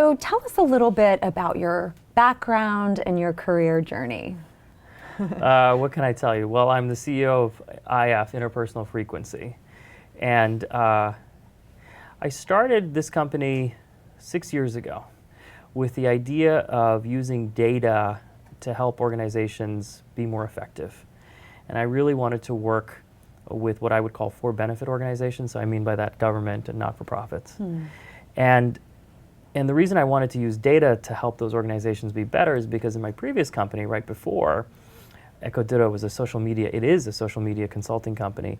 So tell us a little bit about your background and your career journey. What can I tell you? Well, I'm the CEO of IF, Interpersonal Frequency. And I started this company 6 years ago with the idea of using data to help organizations be more effective. And I really wanted to work with what I would call for-benefit organizations. So I mean by that government and not-for-profits. And the reason I wanted to use data to help those organizations be better is because in my previous company, right before, Ecodito was a social media, it is a social media consulting company.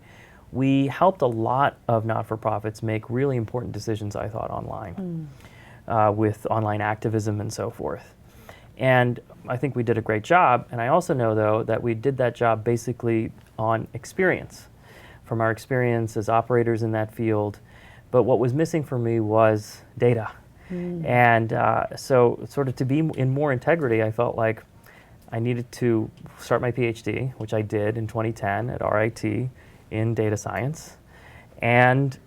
We helped a lot of not-for-profits make really important decisions, I thought, online, with online activism and so forth. And I think we did a great job. And I also know, though, that we did that job basically on experience, from our experience as operators in that field. But what was missing for me was data. And so sort of to be in more integrity, I felt like I needed to start my PhD, which I did in 2010 at RIT in data science, and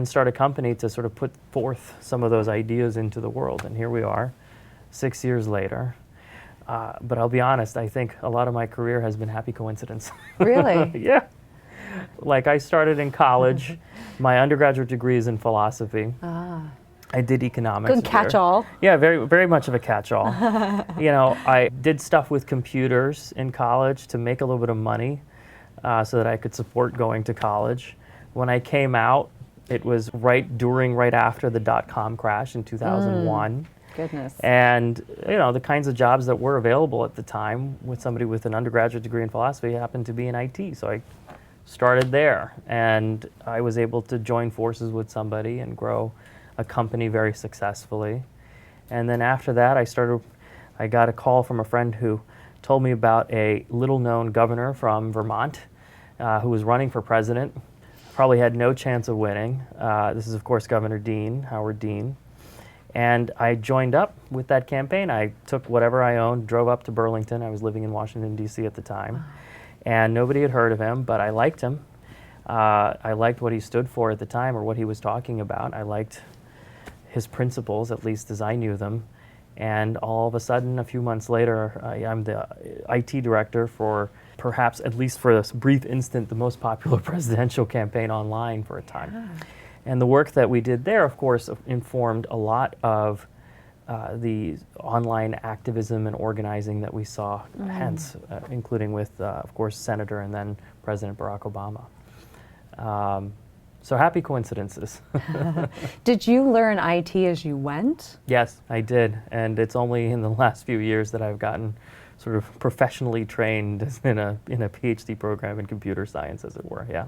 start a company to sort of put forth some of those ideas into the world. And here we are, 6 years later. But I'll be honest, I think a lot of my career has been happy coincidence. Really? Yeah. Like I started in college. My undergraduate degree is in philosophy. I did economics. Good catch-all. Yeah, very, very much of a catch-all. You know, I did stuff with computers in college to make a little bit of money so that I could support going to college. When I came out, it was right after the dot-com crash in 2001. Goodness. And, you know, the kinds of jobs that were available at the time with somebody with an undergraduate degree in philosophy happened to be in IT. So I started there, and I was able to join forces with somebody and grow a company very successfully. And then after that, I got a call from a friend who told me about a little-known governor from Vermont who was running for president, probably had no chance of winning. This is, of course, Governor Dean, Howard Dean. And I joined up with that campaign. I took whatever I owned, drove up to Burlington. I was living in Washington, D.C. at the time. And nobody had heard of him, but I liked him. I liked what he stood for at the time, or what he was talking about. I liked his principles, at least as I knew them. And all of a sudden, a few months later, I'm the IT director for perhaps, at least for this brief instant, the most popular presidential campaign online for a time. And the work that we did there, of course, informed a lot of the online activism and organizing that we saw, hence, including with, of course, Senator and then President Barack Obama. So happy coincidences. Did you learn IT as you went? Yes, I did. And it's only in the last few years that I've gotten sort of professionally trained in a PhD program in computer science, as it were, yeah.